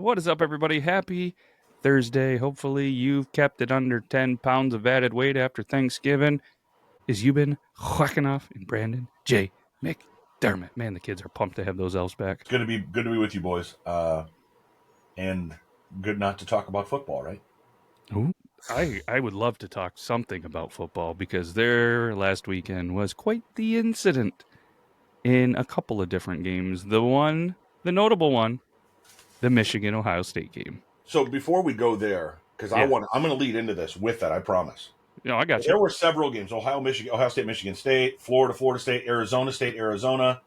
What is up, everybody? Happy Thursday. Hopefully, you've kept it under 10 pounds of added weight after Thanksgiving. Is Yuban Whakinov and Brandon J McDermott. Man, the kids are pumped to have those elves back. It's good to be with you boys, and good not to talk about football, right? Ooh. I would love to talk something about football because their last weekend was quite the incident in a couple of different games. The notable one, the Michigan Ohio State game. So before we go there, because Yeah, I'm going to lead into this with that, I promise. I got you. There were several games: Ohio State, Michigan State, Florida State, Arizona,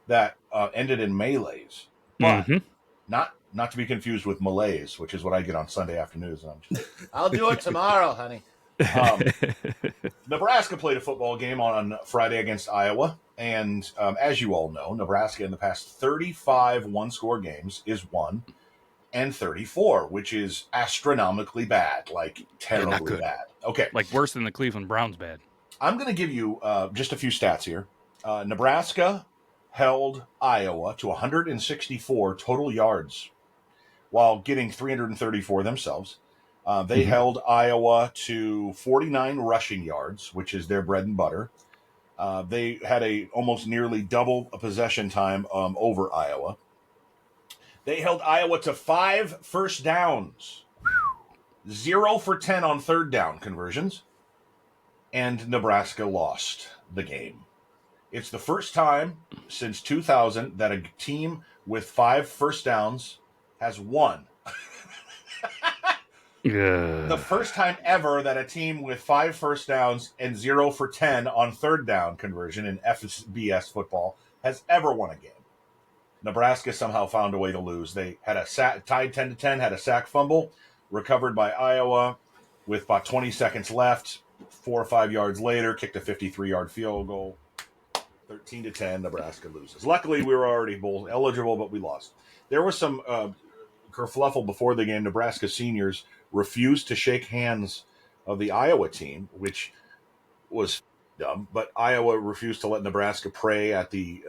that ended in melees, but Mm-hmm. not to be confused with malaise, which is what I get on Sunday afternoons. I'll do it tomorrow, honey. Nebraska played a football game on Friday against Iowa. And as you all know, Nebraska in the past 35 one-score games is 1-34, which is astronomically bad, like terribly bad. Okay. Like worse than the Cleveland Browns bad. I'm going to give you just a few stats here. Nebraska held Iowa to 164 total yards while getting 334 themselves. They held Iowa to 49 rushing yards, which is their bread and butter. They had a almost nearly double a possession time over Iowa. They held Iowa to 5 first downs, 0 for 10 on third down conversions, and Nebraska lost the game. It's the first time since 2000 that a team with 5 first downs has won. The first time ever that a team with 5 first downs and 0 for 10 on third down conversion in FBS football has ever won a game. Nebraska somehow found a way to lose. They had a tied 10-10, had a sack fumble, recovered by Iowa with about 20 seconds left. 4 or 5 yards later, kicked a 53-yard field goal. 13-10, Nebraska loses. Luckily, we were already bowl eligible, but we lost. There was some kerfluffle before the game. Nebraska seniors refused to shake hands of the Iowa team, which was dumb, but Iowa refused to let Nebraska pray at the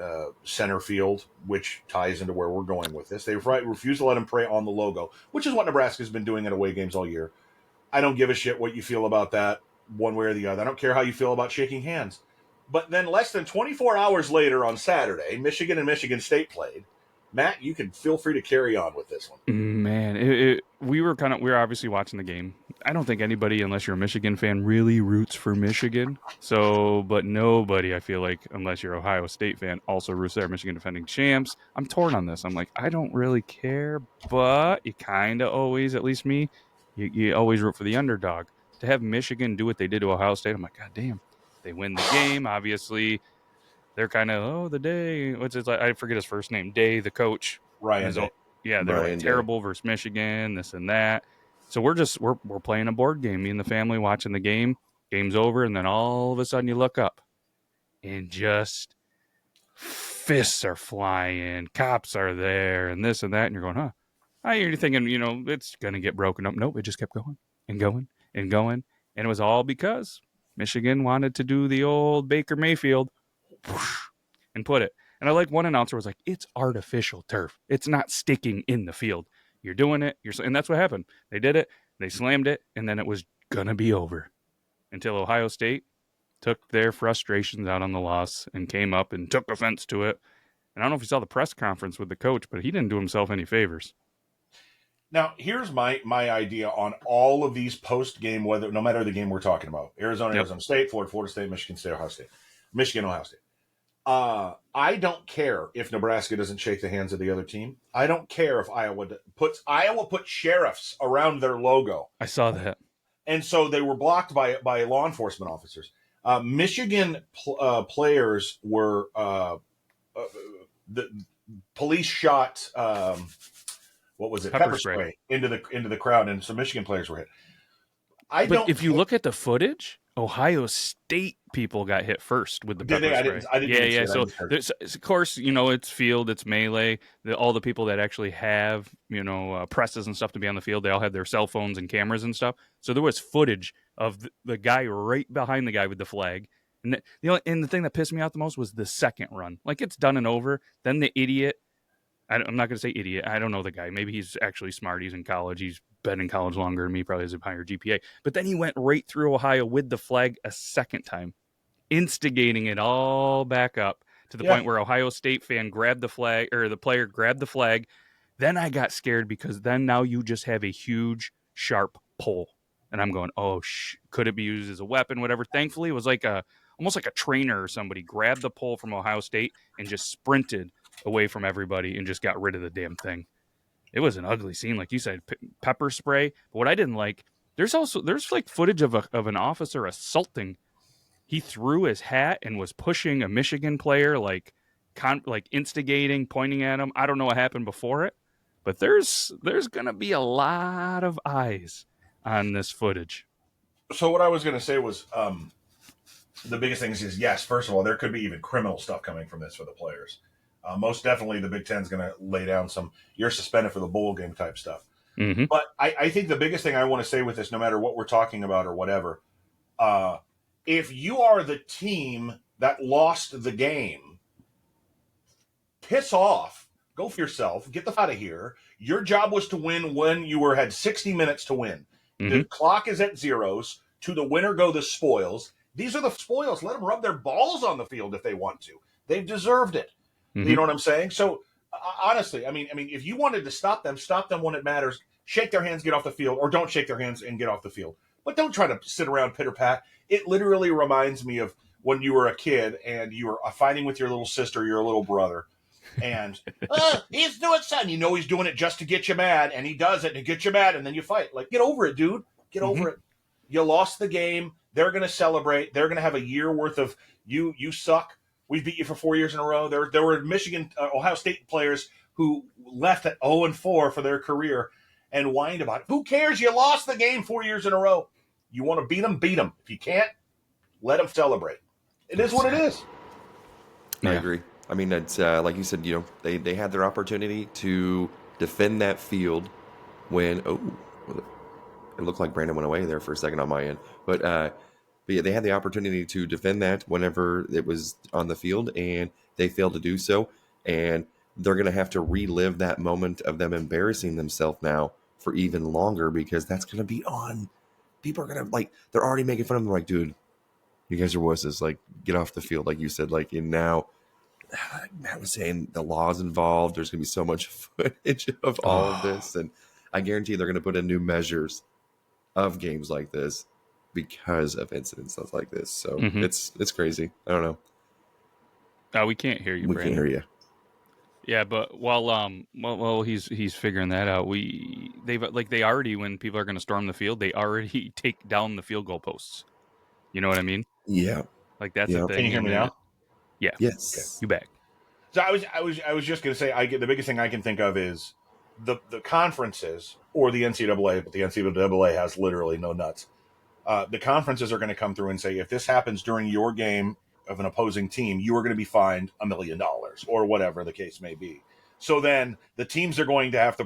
center field, which ties into where we're going with this. They refused to let them pray on the logo, which is what Nebraska's been doing at away games all year. I don't give a shit what you feel about that one way or the other. I don't care how you feel about shaking hands. But then less than 24 hours later on Saturday, Michigan and Michigan State played. Matt, you can feel free to carry on with this one. Man, we were obviously watching the game. I don't think anybody, unless you're a Michigan fan, really roots for Michigan. But nobody, I feel like, unless you're an Ohio State fan, also roots for Michigan defending champs. I'm torn on this. I'm like, I don't really care, but you kind of always, at least me, you always root for the underdog. To have Michigan do what they did to Ohio State, I'm like, God damn. They win the game, obviously. They're kind of the day. What's his? I forget his first name. Day, the coach. Ryan Day. Yeah, they're Ryan like terrible versus Michigan, this and that. So we're playing a board game. Me and the family watching the game. Game's over, and then all of a sudden you look up, and just fists are flying, cops are there, and this and that, and you're going, huh? You're thinking, it's gonna get broken up. Nope, it just kept going and going and going, and it was all because Michigan wanted to do the old Baker Mayfield and put it. And I like one announcer was like, it's artificial turf. It's not sticking in the field. You're doing it. And that's what happened. They did it. They slammed it. And then it was going to be over until Ohio State took their frustrations out on the loss and came up and took offense to it. And I don't know if you saw the press conference with the coach, but he didn't do himself any favors. Now, here's my idea on all of these post-game, no matter the game we're talking about. Arizona State, Florida State, Michigan State, Ohio State. Michigan, Ohio State. I don't care if Nebraska doesn't shake the hands of the other team. I don't care if Iowa put sheriffs around their logo. I saw that. And so they were blocked by law enforcement officers. Michigan players were the police shot what was it? Pepper spray into the crowd, and some Michigan players were hit. But if you look at the footage, Ohio State people got hit first with the pepper spray. I didn't. Yeah. So of course, it's field, it's melee. All the people that actually have, presses and stuff to be on the field, they all had their cell phones and cameras and stuff. So there was footage of the guy right behind the guy with the flag. And the thing that pissed me off the most was the second run. Like, it's done and over. Then the idiot I'm not going to say idiot. I don't know the guy. Maybe he's actually smart. He's in college. He's been in college longer than me, probably has a higher GPA. But then he went right through Ohio with the flag a second time, instigating it all back up to the Yeah. point where Ohio State fan grabbed the flag, or the player grabbed the flag. Then I got scared because then now you just have a huge, sharp pole. And I'm going, oh, could it be used as a weapon, whatever. Thankfully, it was like almost like a trainer or somebody grabbed the pole from Ohio State and just sprinted away from everybody and just got rid of the damn thing. It was an ugly scene, like you said, pepper spray. But what I didn't like, there's like footage of an officer assaulting. He threw his hat and was pushing a Michigan player, like instigating, pointing at him. I don't know what happened before it, but there's gonna be a lot of eyes on this footage. So what I was going to say was the biggest thing is yes, first of all, there could be even criminal stuff coming from this for the players. Most definitely, the Big Ten's going to lay down some you're suspended for the bowl game type stuff. Mm-hmm. But I think the biggest thing I want to say with this, no matter what we're talking about or whatever, if you are the team that lost the game, piss off, go for yourself, get the f out of here. Your job was to win when you had 60 minutes to win. Mm-hmm. The clock is at zeros. To the winner go the spoils. These are the spoils. Let them rub their balls on the field if they want to. They've deserved it. Mm-hmm. You know what I'm saying? So honestly, I mean, if you wanted to stop them when it matters. Shake their hands, get off the field, or don't shake their hands and get off the field. But don't try to sit around pitter pat. It literally reminds me of when you were a kid and you were fighting with your little sister, your little brother, and he's doing something. You know he's doing it just to get you mad, and he does it to get you mad, and then you fight. Like, get over it, dude. Get over it. You lost the game. They're going to celebrate. They're going to have a year worth of you suck. We beat you for 4 years in a row. There were Michigan, Ohio State players who left at 0-4 for their career and whined about it. Who cares? You lost the game 4 years in a row. You want to beat them? Beat them. If you can't, let them celebrate. It is what it is. I agree. I mean, it's like you said, they had their opportunity to defend that field when, it looked like Brandon went away there for a second on my end. But yeah, they had the opportunity to defend that whenever it was on the field, and they failed to do so. And they're going to have to relive that moment of them embarrassing themselves now for even longer, because that's going to be on. People are going to, they're already making fun of them. Like, dude, you guys are wusses. Like, get off the field, like you said. Like, and now, Matt was saying the law's involved. There's going to be so much footage of all of this. And I guarantee they're going to put in new measures of games like this because of incidents stuff like this. So it's crazy. I don't know. We can't hear you, We Brandon. can't hear you. Yeah, but while he's figuring that out, they already, when people are going to storm the field, they already take down the field goal posts. You know what I mean? Yeah. Like that's the thing. Can you hear me now? Yeah. Yes. Okay. You back. So I was just going to say, the biggest thing I can think of is the conferences or the NCAA, but the NCAA has literally no nuts. The conferences are going to come through and say, if this happens during your game of an opposing team, you are going to be fined $1 million or whatever the case may be. So then the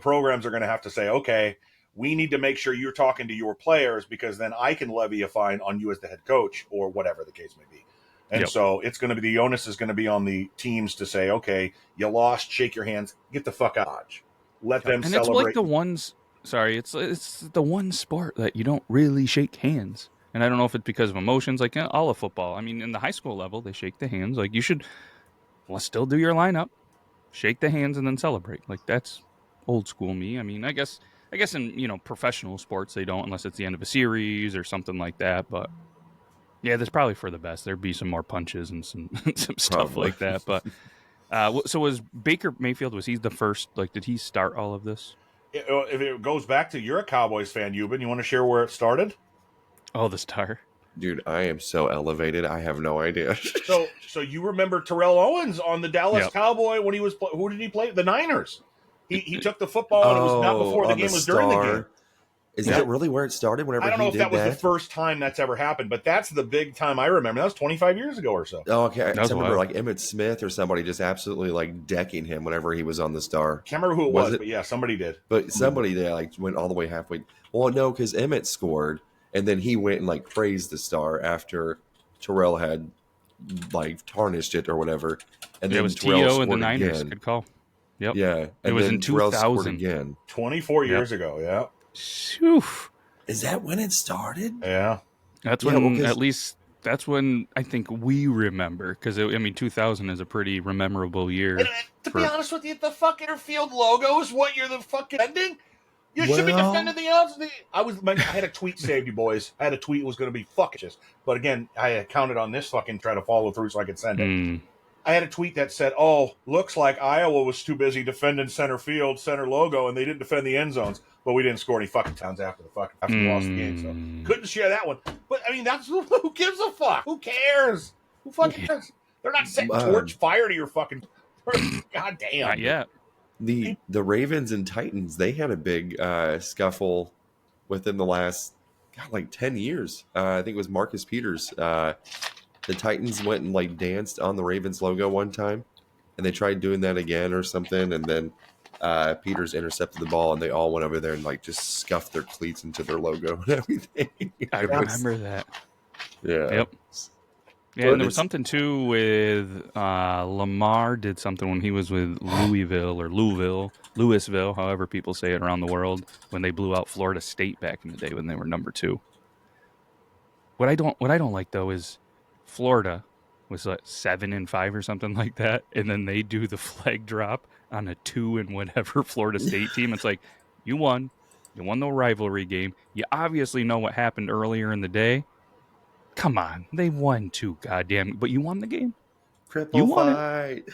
programs are going to have to say, okay, we need to make sure you're talking to your players, because then I can levy a fine on you as the head coach or whatever the case may be. And so it's going to be, the onus is going to be on the teams to say, okay, you lost, shake your hands, get the fuck out. Let them celebrate. And it's like the ones, it's the one sport that you don't really shake hands. And I don't know if it's because of emotions, like all of football. I mean, in the high school level, they shake the hands. Like, you should still do your lineup, shake the hands, and then celebrate. Like, that's old school me. I mean, I guess in, professional sports, they don't, unless it's the end of a series or something like that. But yeah, that's probably for the best. There'd be some more punches and some stuff like that. But so was Baker Mayfield, was he the first, did he start all of this? If it goes back to, you're a Cowboys fan, Yuban, you want to share where it started? Oh, the star. Dude, I am so elevated. I have no idea. So you remember Terrell Owens on the Dallas Cowboy when he was, who did he play? The Niners. He took the football, and it was not before the game, it was during the game. Is that really where it started? Whenever I don't know if that was the first time that's ever happened, but that's the big time I remember. That was 25 years ago or so. Oh, okay. I remember Emmitt Smith or somebody just absolutely decking him whenever he was on the star. Can't remember who it was, but yeah, somebody did. But somebody there went all the way halfway. Well, no, because Emmitt scored, and then he went and praised the star after Terrell had tarnished it or whatever. And then it was Terrell T.O. and the Niners. again. Good call. Yep. Yeah. And was then in Terrell scored 2000. again. 24 years ago. Yeah. Phew. Is that when it started? Yeah. That's Yeah, when, well, 'cause- at least, that's when I think we remember. Because, 2000 is a pretty memorable year. And to be honest with you, the fucking field logo is what you're the fucking ending. You should be Well- defending the odds. I had a tweet saved, you boys. I had a tweet was going to be fucking just. But again, I counted on this fucking try to follow through so I could send it. I had a tweet that said, "Oh, looks like Iowa was too busy defending center field, center logo, and they didn't defend the end zones. But we didn't score any fucking touchdowns after we lost the game, so couldn't share that one. But I mean, that's who gives a fuck? Who cares? Who fucking cares? They're not setting torch fire to your fucking. God damn. Not yet. The Ravens and Titans, they had a big scuffle within the last, 10 years. I think it was Marcus Peters. The Titans went and danced on the Ravens logo one time, and they tried doing that again or something, and then Peters intercepted the ball, and they all went over there and just scuffed their cleats into their logo and everything. I remember that. Yeah. Yep. Yeah, and there was something too with Lamar did something when he was with Louisville, however people say it around the world, when they blew out Florida State back in the day when they were number 2. What I don't like though is Florida was 7-5 or something like that, and then they do the flag drop on a 2 and whatever Florida State team. It's like, you won the rivalry game. You obviously know what happened earlier in the day. Come on, they won 2, goddamn, but you won the game. You won fight.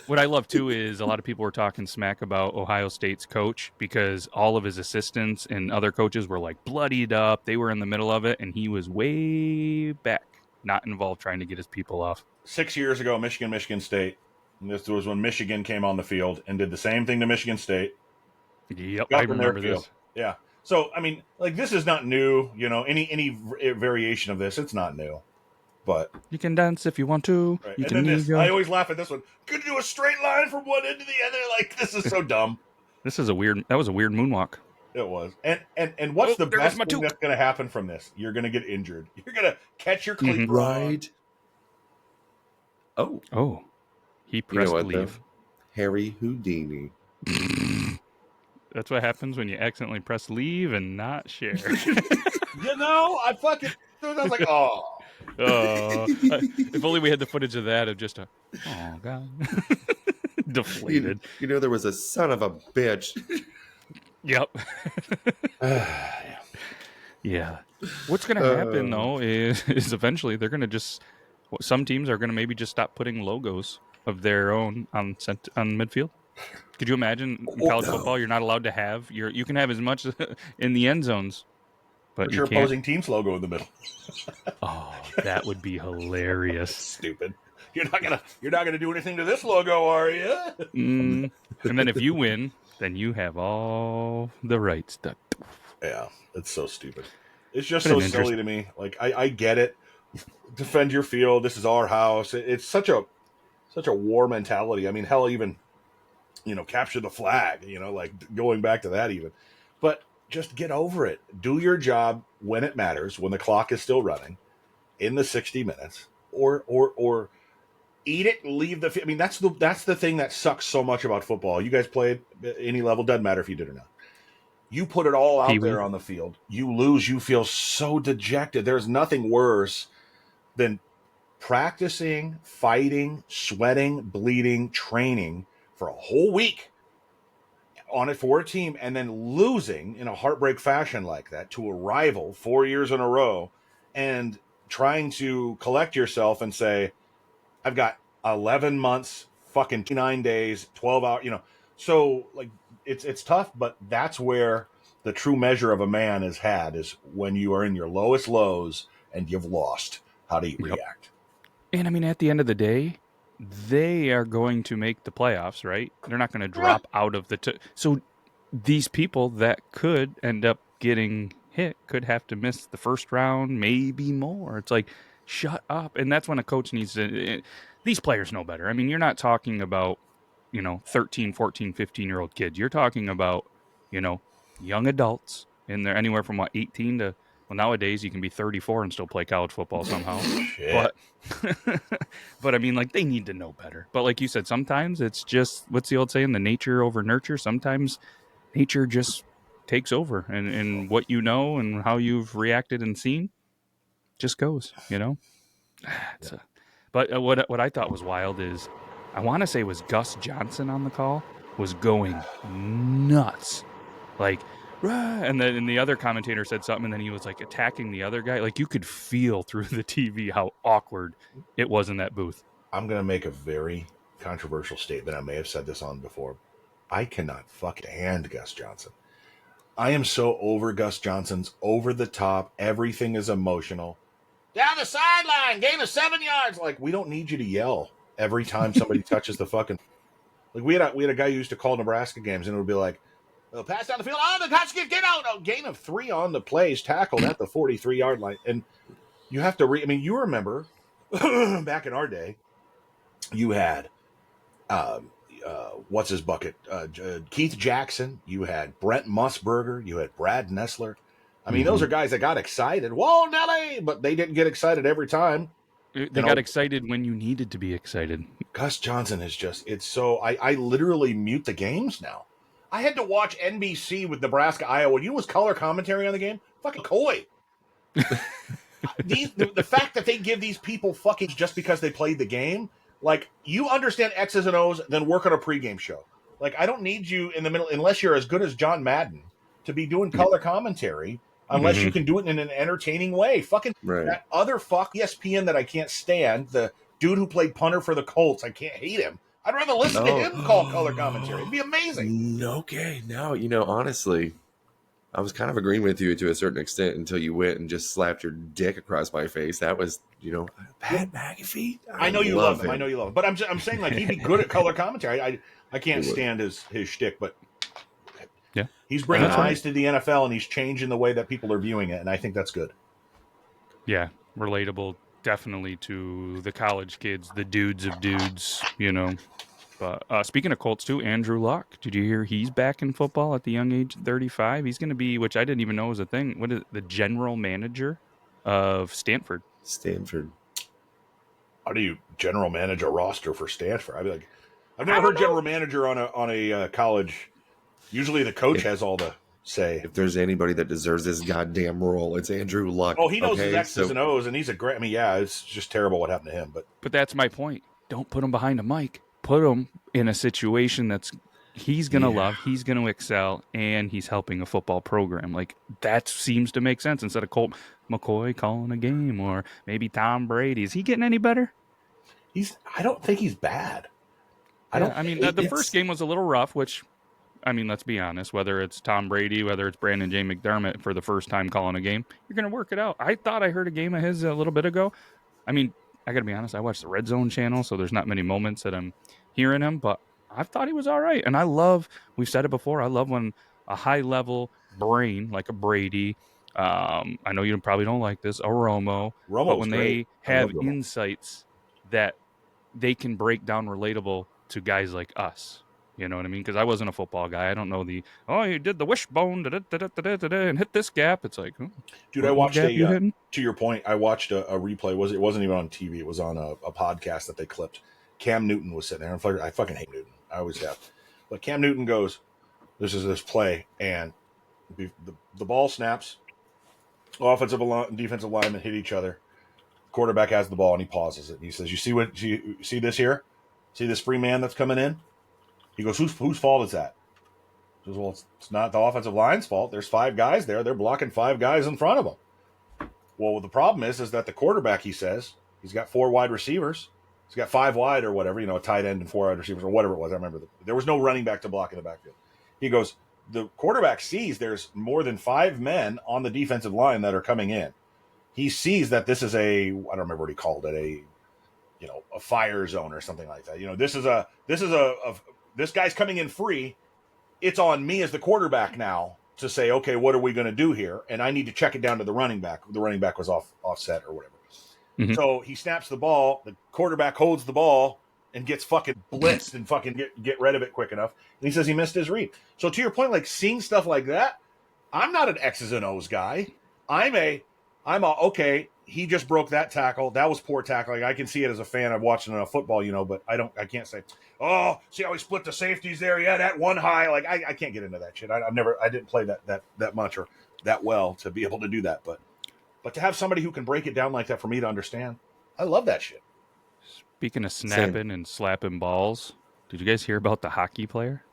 What I love too is a lot of people were talking smack about Ohio State's coach because all of his assistants and other coaches were bloodied up. They were in the middle of it, and he was way back, not involved, trying to get his people off. 6 years ago, Michigan State. And this was when Michigan came on the field and did the same thing to Michigan State. Yep, I remember this. Yeah. So, I mean, this is not new. Any variation of this, it's not new. But you can dance if you want to. Right. You and can then I always laugh at this one. Could do a straight line from one end to the other. This is so dumb. That was a weird moonwalk. It was. And what's the best thing that's going to happen from this? You're going to get injured. You're going to catch your cleat right. Oh. He pressed leave. Though? Harry Houdini. That's what happens when you accidentally press leave and not share. I fucking... I was like, oh. If only we had the footage of that of just oh, God. Deflated. There was a son of a bitch. Yep. Yeah. What's going to happen, though, is eventually they're going to some teams are going to maybe just stop putting logos of their own on midfield. Could you imagine in college football, you're not allowed to have you can have as much in the end zones, but your opposing team's logo in the middle. Oh, that would be hilarious. Stupid. You're not gonna do anything to this logo, are you? And then if you win, then you have all the rights. Yeah, it's so stupid. It's just so silly to me. I get it. Defend your field. This is our house. It's such a war mentality. I mean, hell, even capture the flag. Going back to that even, but just get over it. Do your job when it matters, when the clock is still running, in the 60 minutes, or eat it, leave the. I mean, that's the thing that sucks so much about football. You guys played at any level, doesn't matter if you did or not. You put it all out there on the field. You lose, you feel so dejected. There's nothing worse than practicing, fighting, sweating, bleeding, training for a whole week on it for a team, and then losing in a heartbreak fashion like that to a rival 4 years in a row, and trying to collect yourself and say, I've got 11 months, fucking 9 days, 12 hours, So it's tough, but that's where the true measure of a man is when you are in your lowest lows and you've lost. How do you react? And I mean, at the end of the day, they are going to make the playoffs, right? They're not going to drop out of so these people that could end up getting hit could have to miss the first round, maybe more. It's like, shut up. And that's when a coach needs to. These players know better. I mean, you're not talking about 13, 14, 15-year-old kids. You're talking about young adults in there, anywhere from 18 to Well, nowadays you can be 34 and still play college football somehow. Shit. But but I mean, like, they need to know better. But like you said, sometimes it's just, what's the old saying, the nature over nurture. Sometimes nature just takes over, and what you know and how you've reacted and seen just goes, It's but what I thought was wild is, I want to say it was Gus Johnson on the call, was going nuts, like, "Rah!" and then the other commentator said something, and then he was like attacking the other guy. Like, you could feel through the TV how awkward it was in that booth. I'm going to make a very controversial statement. I may have said this on before. I cannot fucking stand Gus Johnson. I am so over Gus Johnson's over the top. Everything is emotional. Down the sideline, gain of 7 yards. Like, we don't need you to yell every time somebody touches the fucking. Like, we had a guy who used to call Nebraska games, and it would be like, oh, pass down the field. Oh, the Huskies get out. Oh, gain of 3 on the plays, tackled at the 43-yard line. And you have to I mean, you remember back in our day, you had what's his bucket? Keith Jackson. You had Brent Musburger. You had Brad Nessler. I mean, those are guys that got excited. Whoa, Nelly! But they didn't get excited every time. They got excited when you needed to be excited. Gus Johnson is just, it's so, I literally mute the games now. I had to watch NBC with Nebraska, Iowa. You know what's color commentary on the game? Fucking coy. The fact that they give these people fucking just because they played the game, like, you understand X's and O's, then work on a pregame show. Like, I don't need you in the middle, unless you're as good as John Madden, to be doing color commentary, unless you can do it in an entertaining way. Fucking that other fuck ESPN that I can't stand, the dude who played punter for the Colts, I can't hate him. I'd rather listen to him call color commentary. It'd be amazing. Okay, now, honestly, I was kind of agreeing with you to a certain extent until you went and just slapped your dick across my face. That was, Pat McAfee. I know you love him. I know you love him. But I'm saying, like, he'd be good at color commentary. I can't stand his shtick, but yeah, he's bringing eyes to the NFL, and he's changing the way that people are viewing it, and I think that's good. Yeah, relatable definitely to the college kids, the dudes of dudes, But speaking of Colts too, Andrew Luck, did you hear he's back in football at the young age of 35? He's going to be, which I didn't even know was a thing, what is it, the general manager of Stanford. How do you general manage a roster for Stanford? I'd be like, I've never heard general manager on a college. Usually the coach has all the say. If there's anybody that deserves this goddamn role, it's Andrew Luck. Oh, he knows his X's and O's, and he's a great. I mean, yeah, it's just terrible what happened to him. But that's my point. Don't put him behind a mic. Put him in a situation that's he's going to love, he's going to excel, and he's helping a football program. Like, that seems to make sense instead of Colt McCoy calling a game, or maybe Tom Brady. Is he getting any better? I don't think he's bad. The first game was a little rough, which, I mean, let's be honest, whether it's Tom Brady, whether it's Brandon J. McDermott for the first time calling a game, you're going to work it out. I thought I heard a game of his a little bit ago. I mean, I got to be honest, I watched the Red Zone channel, so there's not many moments that I'm hearing him, but I thought he was all right. And I love, we've said it before, I love when a high-level brain, like a Brady, I know you probably don't like this, a Romo, but when they have insights that they can break down relatable to guys like us. You know what I mean? Because I wasn't a football guy. I don't know he did the wishbone and hit this gap. It's like, dude, I watched to your point, I watched a replay. It wasn't even on TV. It was on a podcast that they clipped. Cam Newton was sitting there. I fucking hate Newton. I always have. But Cam Newton goes, this is this play, and the ball snaps. Offensive and defensive linemen hit each other. Quarterback has the ball, and he pauses it. And he says, you see this here? See this free man that's coming in? He goes, whose fault is that? He goes, well, it's not the offensive line's fault. There's 5 guys there. They're blocking 5 guys in front of them. Well, the problem is that the quarterback, he says, he's got 4 wide receivers. He's got 5 wide or whatever, a tight end and 4 wide receivers or whatever it was. I remember there was no running back to block in the backfield. He goes, the quarterback sees there's more than 5 men on the defensive line that are coming in. He sees that this is I don't remember what he called it, a fire zone or something like that. This guy's coming in free. It's on me as the quarterback now to say, okay, what are we going to do here? And I need to check it down to the running back. The running back was offset or whatever. Mm-hmm. So he snaps the ball. The quarterback holds the ball and gets fucking blitzed and fucking get rid of it quick enough. And he says he missed his read. So to your point, like, seeing stuff like that, I'm not an X's and O's guy. okay. He just broke that tackle. That was poor tackling. I can see it as a fan of watching football, but I can't say, oh, see how he split the safeties there? Yeah, that one high. Like I can't get into that shit. I didn't play that much or that well to be able to do that. But to have somebody who can break it down like that for me to understand, I love that shit. Speaking of snapping and slapping balls, did you guys hear about the hockey player?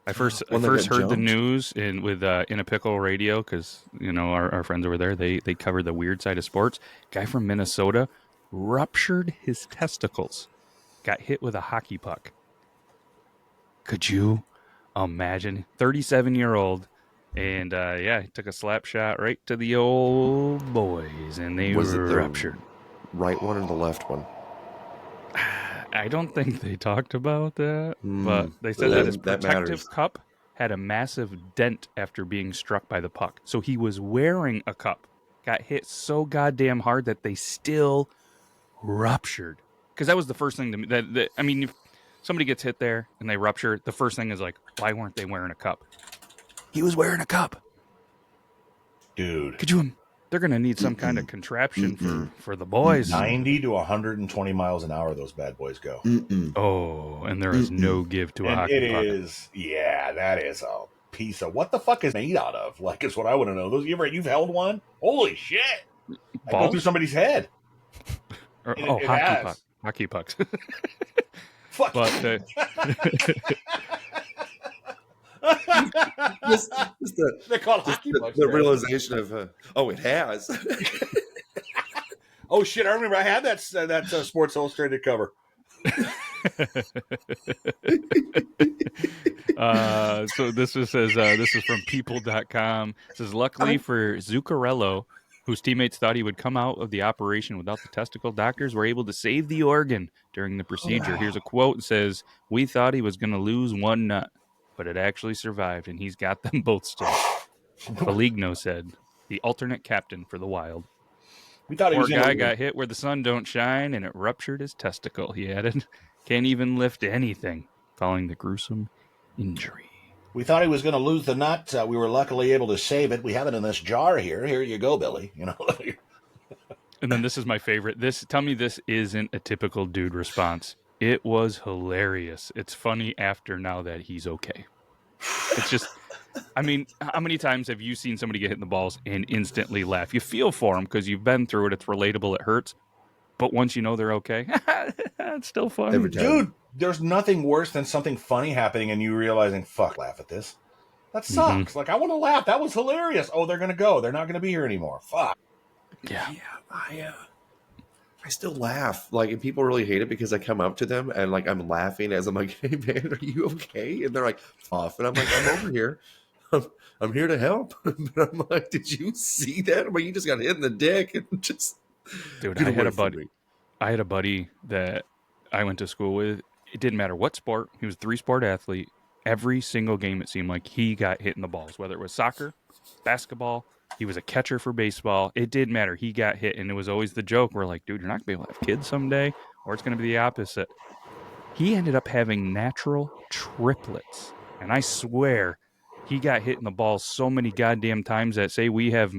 I first got heard the jumped? news with In a Pickle Radio because our friends over there they cover the weird side of sports. Guy from Minnesota ruptured his testicles, got hit with a hockey puck. Could you imagine? 37-year-old, and he took a slap shot right to the old boys, and they Was it the ruptured. right one or the left one? I don't think they talked about that, but they said That- that his that protective matters. cup had a massive dent after being struck by the puck. So he was wearing a cup, got hit so goddamn hard that they still ruptured. Because that was the first thing to me. If somebody gets hit there and they rupture, the first thing is like, why weren't they wearing a cup? He was wearing a cup. Dude. Could you? They're going to need some kind of contraption for the boys. 90 to 120 miles an hour, those bad boys go. Oh, and there is no give to a And hockey puck. that is a piece of what the fuck is made out of? Like, is what I want to know. You've held one? Holy shit! I go Balls? through somebody's head. Hockey pucks. Fuck. But Just They're called hockey pucks. the man. realization of, it has. Oh shit! I remember I had that Sports Illustrated cover. So this is from people.com. It says, luckily for Zuccarello, whose teammates thought he would come out of the operation without the testicle, doctors were able to save the organ during the procedure. Here's a quote. It says, we thought he was going to lose one nut, but it actually survived, and he's got them both still. Feligno said, the alternate captain for the Wild. We thought he Poor was guy got hit where the sun don't shine, and it ruptured his testicle, he added. Can't even lift anything, calling the gruesome injury. We thought he was going to lose the nut. We were luckily able to save it. We have it in this jar here. Here you go, Billy. And then this is my favorite. Tell me this isn't a typical dude response. It was hilarious. It's funny after now that he's okay. It's just, how many times have you seen somebody get hit in the balls and instantly laugh? You feel for them because you've been through it. It's relatable. It hurts. But once you know they're okay, it's still fun. Every time. Dude, there's nothing worse than something funny happening and you realizing, fuck, laugh at this. That sucks. Like, I want to laugh. That was hilarious. Oh, they're going to go. They're not going to be here anymore. Fuck. Yeah. I still laugh. Like, and people really hate it because I come up to them and like I'm laughing as I'm like, "Hey man, are you okay?" And they're like, "Off." And I'm like, "I'm over here. I'm here to help." But I'm like, "Did you see that? I'm like, you just got hit in the dick and just." Dude, Get I away had a from buddy. me. I had a buddy that I went to school with. It didn't matter what sport. He was a 3-sport athlete. Every single game, it seemed like he got hit in the balls, whether it was soccer, basketball. He was a catcher for baseball. It didn't matter. He got hit, and it was always the joke. We're like, dude, you're not going to be able to have kids someday, or it's going to be the opposite. He ended up having natural triplets, and I swear he got hit in the balls so many goddamn times that, say we have,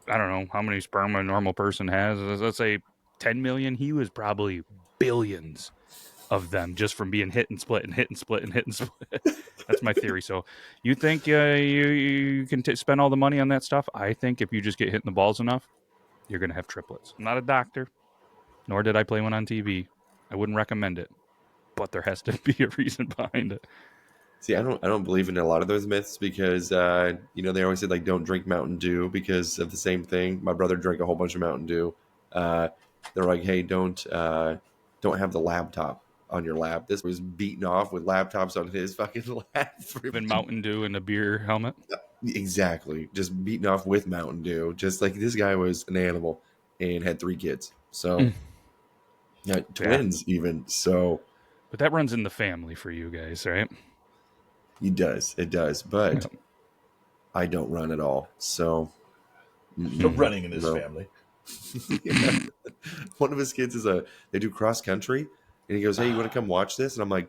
I don't know how many sperm a normal person has. Let's say 10 million. He was probably billions of them just from being hit and split and hit and split and hit and split. That's my theory. So you think you can spend all the money on that stuff? I think if you just get hit in the balls enough, you're going to have triplets. I'm not a doctor, nor did I play one on TV. I wouldn't recommend it, but there has to be a reason behind it. See, I don't believe in a lot of those myths because they always say like don't drink Mountain Dew because of the same thing. My brother drank a whole bunch of Mountain Dew. They're like, hey, don't have the laptop on your lap. This was beaten off with laptops on his fucking lap. Even Mountain Dew in a beer helmet. Exactly, just beaten off with Mountain Dew. Just like this guy was an animal and had 3 kids. So twins even. So, but that runs in the family for you guys, right? It does, but I don't run at all. So running in his family. Yeah. One of his kids they do cross country, and he goes, "Hey, you want to come watch this?" And I'm like,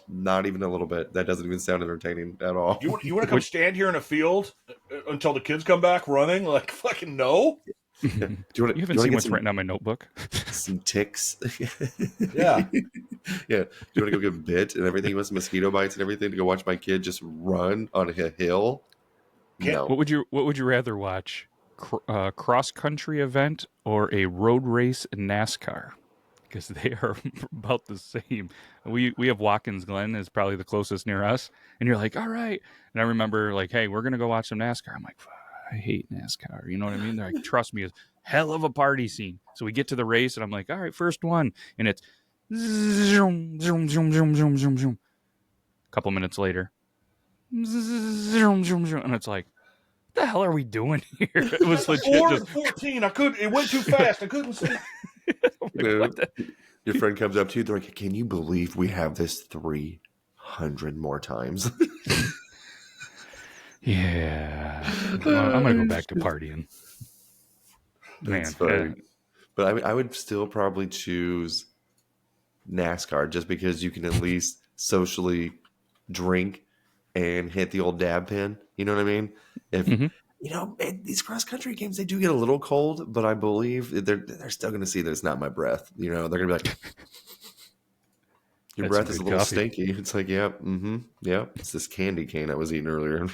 Not even a little bit. That doesn't even sound entertaining at all. You want to come stand here in a field until the kids come back running? Like, fucking no. Do you want You haven't to seen get what's written on my notebook. some ticks? Yeah. Yeah. Do you want to go get bit and everything? You want some mosquito bites and everything to go watch my kid just run on a hill? No. What would you rather watch? Cross country event or a road race in NASCAR? Because they are about the same. We have Watkins Glen is probably the closest near us, and you're like, all right. And I remember like, hey, we're gonna go watch some NASCAR. I'm like, I hate NASCAR. You know what I mean? They're like, trust me, it's hell of a party scene. So we get to the race, and I'm like, all right, first one, and it's zoom zoom zoom zoom zoom zoom zoom. A couple minutes later, zoom zoom zoom, and it's like, what the hell are we doing here? It was legit. 4 Just and 14. It went too fast. I couldn't see. like, what the? Your friend comes up to you, they're like, can you believe we have this 300 more times? Yeah, I'm gonna go back to partying. That's Man, funny. But I would still probably choose NASCAR just because you can at least socially drink and hit the old dab pin. You know what I mean? If these cross country games, they do get a little cold, but I believe they're still going to see that it's not my breath. You know, they're going to be like, your That's breath some is a good little coffee. stinky. It's like, yep, yep. It's this candy cane I was eating earlier.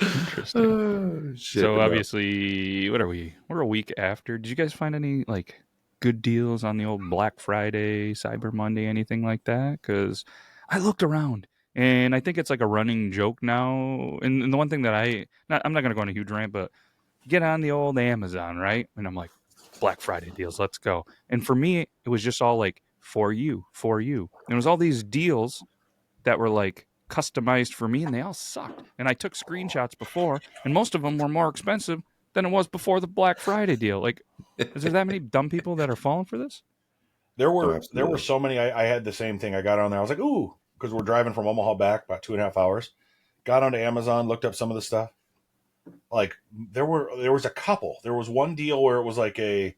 Interesting. Oh, shit, So but no. obviously, what are we? We're a week after. Did you guys find any like good deals on the old Black Friday, Cyber Monday, anything like that? Because I looked around, and I think it's like a running joke now. And the one thing that I'm not going to go on a huge rant, but get on the old Amazon, right? And I'm like, Black Friday deals, let's go. And for me, it was just all like for you. And it was all these deals that were like customized for me, and they all sucked. And I took screenshots before, and most of them were more expensive than it was before the Black Friday deal. Like, is there that many dumb people that are falling for this? There Oh, were absolutely. so many. I had the same thing. I got on there. I was like, ooh, because we're driving from Omaha back about 2.5 hours. Got onto Amazon, looked up some of the stuff. Like there was a couple. There was one deal where it was like you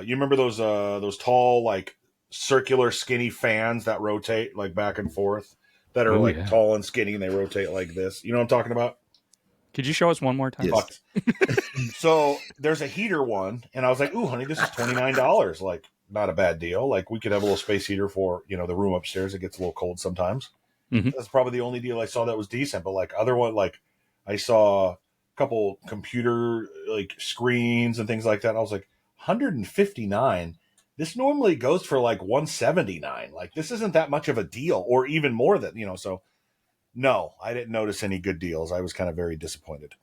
remember those tall like circular skinny fans that rotate like back and forth that are Oh, like yeah. tall and skinny and they rotate like this. You know what I'm talking about? Could you show us one more time? Yes. So there's a heater one, and I was like, "Ooh, honey, this is $29. Like, not a bad deal. Like, we could have a little space heater for the room upstairs. It gets a little cold sometimes." Mhm. That's probably the only deal I saw that was decent. But like other one, like I saw a couple computer like screens and things like that. And I was like, 159. This normally goes for like 179. Like, this isn't that much of a deal, or even more than. So no, I didn't notice any good deals. I was kind of very disappointed.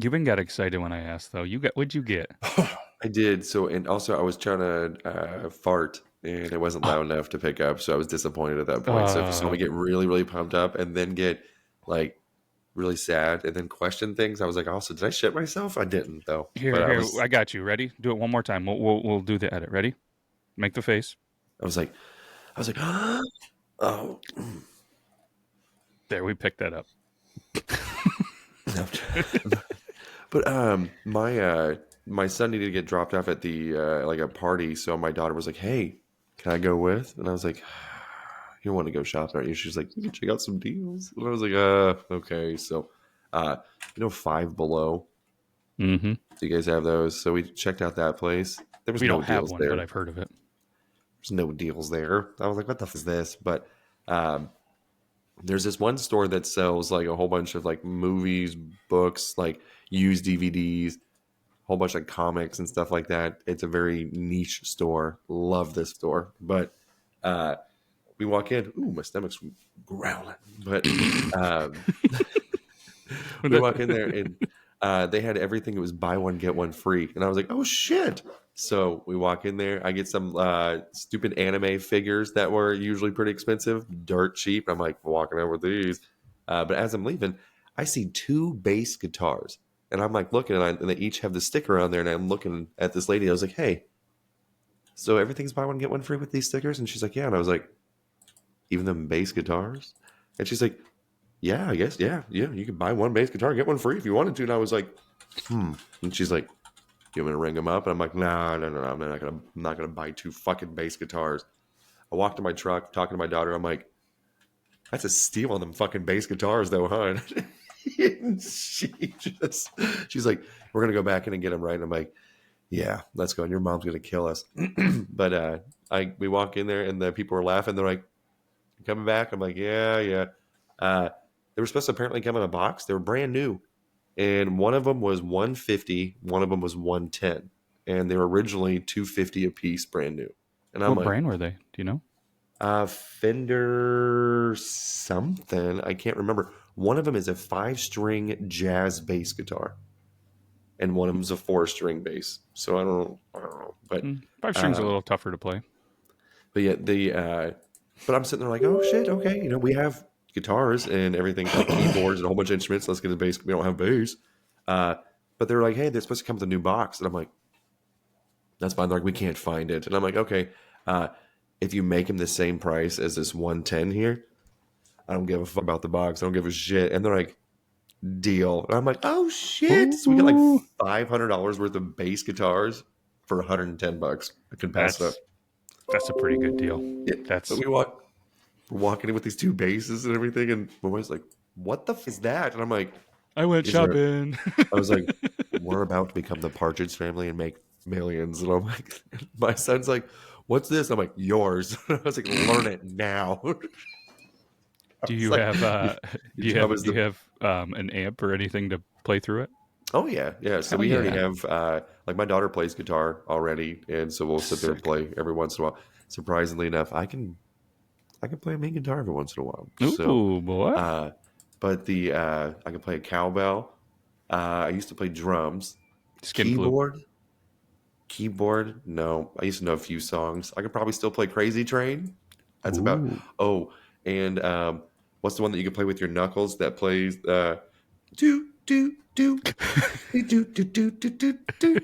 Yuban got excited when I asked, though. What'd you get? I did. So, and also I was trying to fart and it wasn't loud enough to pick up. So I was disappointed at that point. So if you saw me get really, really pumped up and then get like really sad and then question things, I was like, also, did I shit myself? I didn't though. But Here, I got you. Ready? Do it one more time. We'll do the edit. Ready? Make the face. I was like, oh. There, we picked that up. But my son needed to get dropped off at the like a party, so my daughter was like, "Hey, can I go with?" And I was like, "You don't want to go shopping, aren't you?" She's like, "You can check out some deals." And I was like, okay." So, Five Below. Mm-hmm. Do you guys have those? So we checked out that place. There was We no don't have deals one, there. but I've heard of it. There's no deals there. I was like, "What the f is this?" But there's this one store that sells like a whole bunch of like movies, books, like used DVDs, whole bunch of comics and stuff like that. It's a very niche store. Love this store. But we walk in. Ooh, my stomach's growling. But we walk in there and they had everything. It was buy one, get one free. And I was like, oh, shit. So we walk in there. I get some stupid anime figures that were usually pretty expensive, dirt cheap. I'm like walking over with these. But as I'm leaving, I see two bass guitars. And I'm like looking, and they each have the sticker on there. And I'm looking at this lady. I was like, hey, so everything's buy one, get one free with these stickers? And she's like, yeah. And I was like, even them bass guitars? And she's like, yeah, I guess. Yeah. You could buy one bass guitar, get one free if you wanted to. And I was like, And she's like, You want me to ring them up? And I'm like, no, I'm not gonna buy 2 fucking bass guitars. I walked to my truck, talking to my daughter. I'm like, that's a steal on them fucking bass guitars, though, huh? And she's like, we're gonna go back in and get them, right? And I'm like, yeah, let's go. And your mom's gonna kill us. But we walk in there, and the people are laughing. They're like, you coming back? I'm like, yeah. They were supposed to apparently come in a box. They were brand new. And one of them was $150, one of them was $110, and they were originally $250 a piece, brand new. And I'm What like, brand were they? Do you know? Fender something, I can't remember. One of them is a 5-string jazz bass guitar, and one of them is a 4-string bass. So I don't know, but 5 strings a little tougher to play. but yeah, but I'm sitting there like, oh shit, okay, we have guitars and everything, like keyboards and a whole bunch of instruments. Let's get a bass. We don't have bass. But they're like, hey, they're supposed to come with a new box. And I'm like, that's fine. They're like, we can't find it. And I'm like, okay, if you make them the same price as this 110 here, I don't give a fuck about the box. I don't give a shit. And they're like, deal. And I'm like, oh shit. So we got like $500 worth of bass guitars for $110. I couldn't pass it up. That's a pretty good deal. Yeah. But we're walking in with these 2 basses and everything, and my wife's like, what the f is that? And I'm like, I went shopping. I was like, we're about to become the Partridge Family and make millions. And I'm like, my son's like, what's this? I'm like, yours. I was like, learn it now. Do you have an amp or anything to play through it? Oh yeah. So we already have like my daughter plays guitar already, and so we'll sit there and play every once in a while. Surprisingly enough, I can play a main guitar every once in a while. Ooh, boy. But I can play a cowbell. I used to play drums. Keyboard. No, I used to know a few songs. I could probably still play Crazy Train. That's about. Oh, and what's the one that you can play with your knuckles that plays do do do do do do do do do.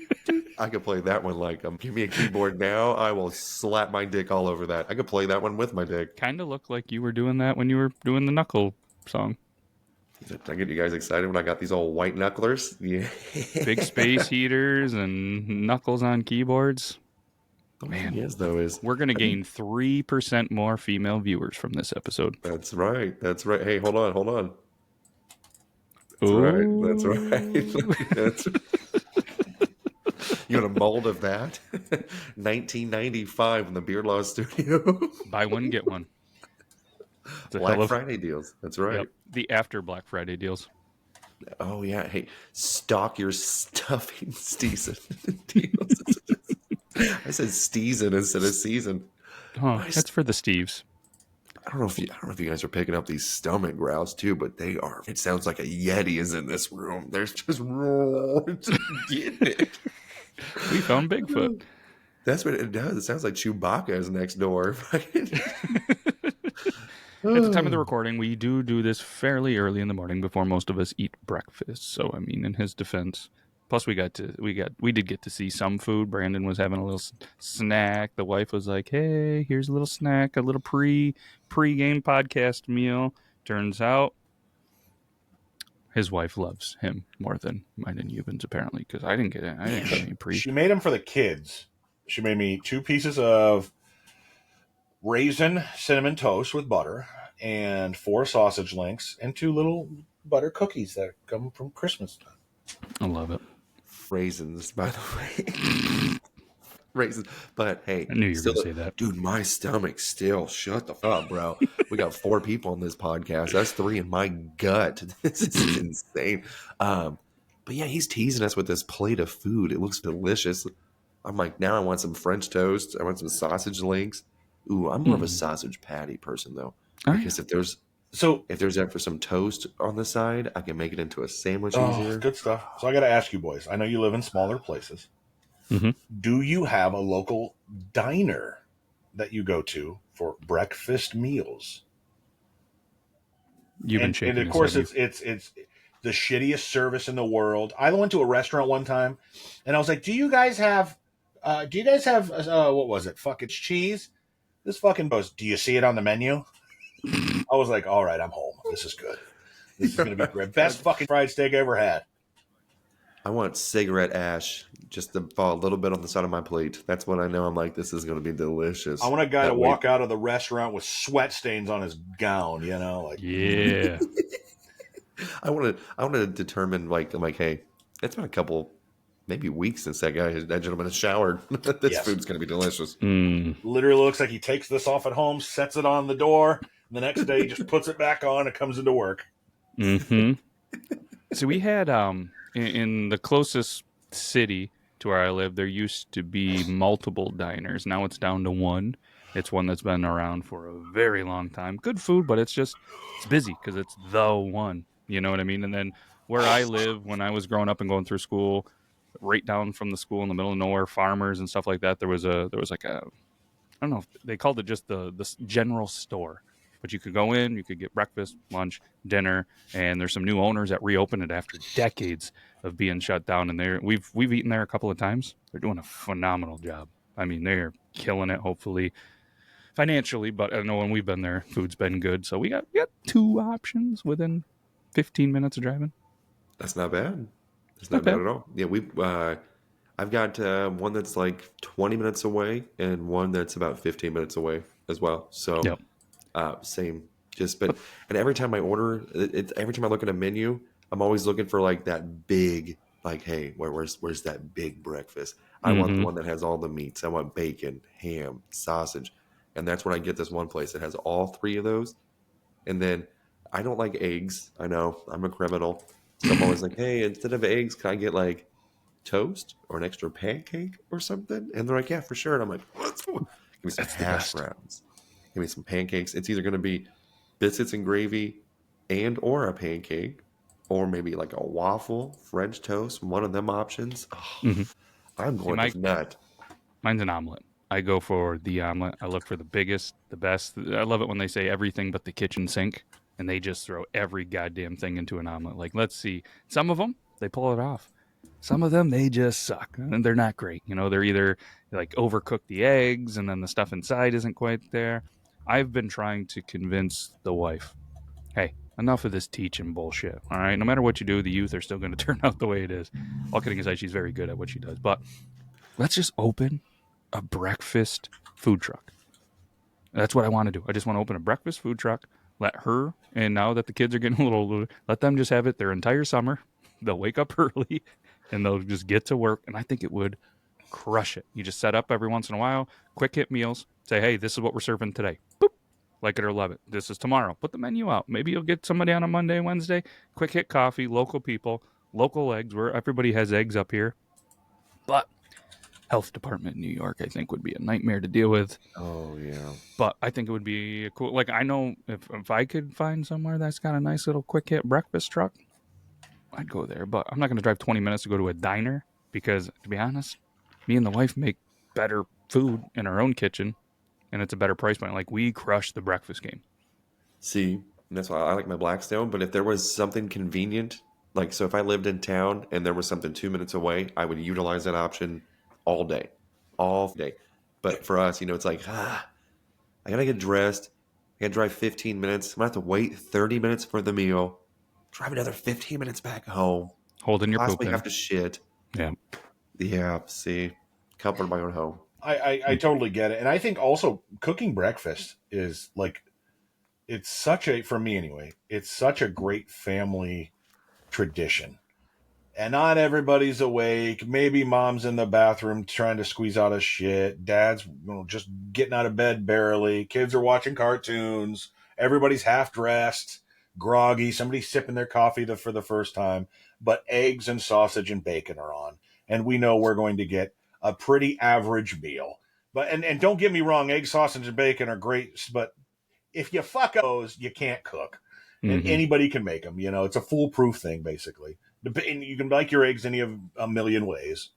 I could play that one like give me a keyboard now. I will slap my dick all over that. I could play that one with my dick. Kind of looked like you were doing that when you were doing the knuckle song. Did I get you guys excited when I got these old white knucklers? Yeah. Big space heaters and knuckles on keyboards. Man, yes, though is we're going to gain 3% more female viewers from this episode. That's right. Hey, hold on. That's Ooh. right. That's right. You want a mold of that? 1995 in the Beard Law Studio. Buy one, get one. Black Friday deals. That's right. Yep. The after Black Friday deals. Oh, yeah. Hey, stock your stuffing season deals. I said season instead of season. Oh, that's for the Steves. I don't know if you guys are picking up these stomach growls too, but they are. It sounds like a Yeti is in this room. There's just getting it. We found Bigfoot. That's what it does. It sounds like Chewbacca is next door. At the time of the recording, we do this fairly early in the morning before most of us eat breakfast. So, I mean, in his defense, plus we did get to see some food. Brandon was having a little snack. The wife was like, "Hey, here's a little snack, a little pre-game podcast meal." Turns out, his wife loves him more than mine and Yuban's apparently, because I didn't get it. I didn't get any pre. She made him for the kids. She made me 2 pieces of raisin cinnamon toast with butter and 4 sausage links and 2 little butter cookies that come from Christmas time. I love it. Raisins, by the way. Raisins. But hey, I knew you were going to say that. Dude, my stomach still. Shut the fuck up, bro. We got 4 people on this podcast. That's 3 in my gut. This is insane. But yeah, he's teasing us with this plate of food. It looks delicious. I'm like, now I want some French toast. I want some sausage links. Ooh, I'm more of a sausage patty person though. Because if there's for some toast on the side, I can make it into a sandwich easier. Good stuff. So I got to ask you boys. I know you live in smaller places. Mm-hmm. Do you have a local diner that you go to for breakfast meals? You've been shaking. And of course, it's the shittiest service in the world. I went to a restaurant one time, and I was like, "Do you guys have what was it? Fucking cheese." This fucking goes, "Do you see it on the menu?" I was like, all right, I'm home. This is good. This is going to be great. Best fucking fried steak I ever had. I want cigarette ash just to fall a little bit on the side of my plate. That's when I know I'm like, this is going to be delicious. I want a guy That to way- walk out of the restaurant with sweat stains on his gown, like Yeah. I want to determine like, I'm like, hey, it's been a couple, maybe weeks since that gentleman has showered. This Yes. food's going to be delicious. Literally looks like he takes this off at home, sets it on the door, and the next day he just puts it back on and comes into work. Mm-hmm. So we had in the closest city to where I live, there used to be multiple diners. Now it's down to one. It's one that's been around for a very long time. Good food, but it's busy because it's the one. You know what I mean? And then where I live, when I was growing up and going through school, right down from the school in the middle of nowhere, farmers and stuff like that, there was like a, I don't know if they called it just the general store, but you could go in, you could get breakfast, lunch, dinner, and there's some new owners that reopened it after decades of being shut down. And we've eaten there a couple of times. They're doing a phenomenal job. I mean, they're killing it. Hopefully financially, but I know when we've been there, food's been good. So we got two options within 15 minutes of driving. That's not bad. That's Not not bad bad. at all. Yeah, I've got one that's like 20 minutes away and one that's about 15 minutes away as well. So Yep. same. And every time I order, every time I look at a menu, I'm always looking for like that big, like, hey, where's that big breakfast? I want the one that has all the meats. I want bacon, ham, sausage, and that's when I get this one place that has all three of those. And then I don't like eggs. I know I'm a criminal, so I'm always like, hey, instead of eggs, can I get like toast or an extra pancake or something? And they're like, yeah, for sure. And I'm like, give me some That's the hash best. browns. Give me some pancakes. It's either going to be biscuits and gravy and or a pancake, or maybe like a waffle, French toast, one of them options. Oh, I'm See, going with nut. mine's an omelet. I go for the omelet. I look for the biggest, the best. I love it when they say everything but the kitchen sink, and they just throw every goddamn thing into an omelet. Like, let's see. Some of them, they pull it off. Some of them, they just suck, and they're not great. They're either like overcook the eggs, and then the stuff inside isn't quite there. I've been trying to convince the wife, hey, enough of this teaching bullshit. All right, no matter what you do, the youth are still going to turn out the way it is. All kidding aside, she's very good at what she does, but let's just open a breakfast food truck. That's what I want to do. I just want to open a breakfast food truck, let her, and now that the kids are getting a little older, let them just have it their entire summer. They'll wake up early and they'll just get to work. And I think it would crush it. You just set up every once in a while, quick hit meals, say, hey, this is what we're serving today. Boop. Like it or love it. This is tomorrow. Put the menu out. Maybe you'll get somebody on a Monday, Wednesday. Quick hit coffee, local people, local eggs, where everybody has eggs up here. But health department in New York, I think, would be a nightmare to deal with. Oh yeah. But I think it would be cool. Like, I know if I could find somewhere that's got a nice little quick hit breakfast truck, I'd go there. But I'm not going to drive 20 minutes to go to a diner because, to be honest, me and the wife make better food in our own kitchen, and it's a better price point. Like, we crush the breakfast game. See, and that's why I like my Blackstone. But if there was something convenient, like so if I lived in town and there was something 2 minutes away, I would utilize that option all day. All day. But for us, it's like, I gotta get dressed. I gotta drive 15 minutes. I'm gonna have to wait 30 minutes for the meal. Drive another 15 minutes back home. Holding your poop Possibly in. have to shit. Yeah. Yeah, see. Comfort of my own home. I totally get it. And I think also cooking breakfast is like, it's such a, for me anyway, it's such a great family tradition. And not everybody's awake. Maybe mom's in the bathroom trying to squeeze out a shit. Dad's just getting out of bed barely. Kids are watching cartoons. Everybody's half dressed, groggy. Somebody's sipping their coffee for the first time. But eggs and sausage and bacon are on. And we know we're going to get a pretty average meal. But and don't get me wrong, egg, sausage, and bacon are great. But if you fuck up those, you can't cook. And anybody can make them. It's a foolproof thing, basically. And you can like your eggs any of a million ways.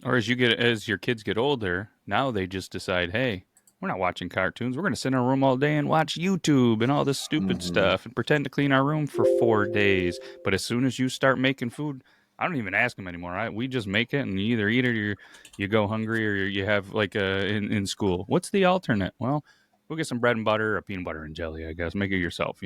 Or as your kids get older, now they just decide, hey, we're not watching cartoons. We're going to sit in our room all day and watch YouTube and all this stupid stuff and pretend to clean our room for 4 days. But as soon as you start making food, I don't even ask them anymore. Right? We just make it, and you either eat it or you go hungry, or you have like in school. What's the alternate? Well, go get some bread and butter or peanut butter and jelly, I guess. Make it yourself,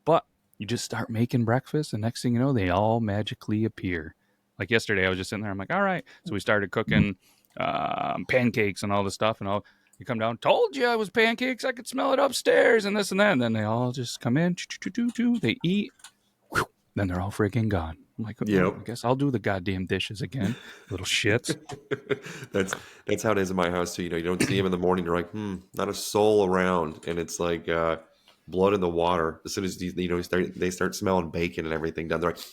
But you just start making breakfast, and next thing you know, they all magically appear. Like yesterday, I was just sitting there. I'm like, all right. So we started cooking pancakes and all this stuff. And you come down, told you I was pancakes. I could smell it upstairs and this and that. And then they all just come in. They eat. Then they're all freaking gone. I'm like, Yep. I guess I'll do the goddamn dishes again. Little shits. That's how it is in my house too. You don't see them in the morning. You're like, not a soul around, and it's like blood in the water. As soon as they start smelling bacon and everything done, they're like,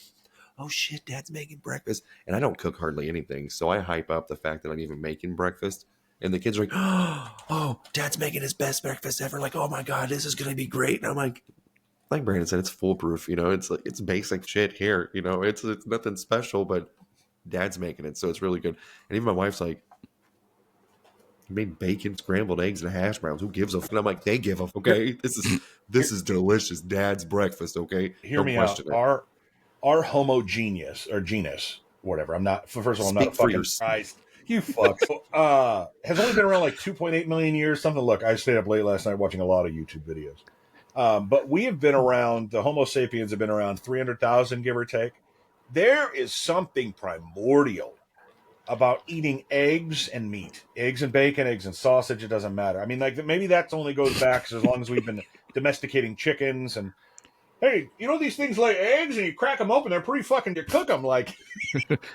oh shit, Dad's making breakfast. And I don't cook hardly anything, so I hype up the fact that I'm even making breakfast. And the kids are like, oh, Dad's making his best breakfast ever. Like, oh my god, this is gonna be great. And I'm like Brandon said, it's foolproof. It's like it's basic shit here. It's nothing special, but Dad's making it, so it's really good. And even my wife's like, "You made bacon, scrambled eggs, and hash browns. Who gives a?" And I'm like, "They give a." Okay, this is delicious. Dad's breakfast. Okay, Hear me out. Our homogeneous or genus, whatever. I'm not. First of all, I'm not a fucking Christ. You fucks. Has only been around like 2.8 million years. Something. Look, I stayed up late last night watching a lot of YouTube videos. But we have been around, the Homo sapiens have been around 300,000, give or take. There is something primordial about eating eggs and meat, eggs and bacon, eggs and sausage. It doesn't matter. I mean, like maybe that only goes back as long as we've been domesticating chickens. And hey, these things lay eggs and you crack them open. They're pretty fucking to cook them. Like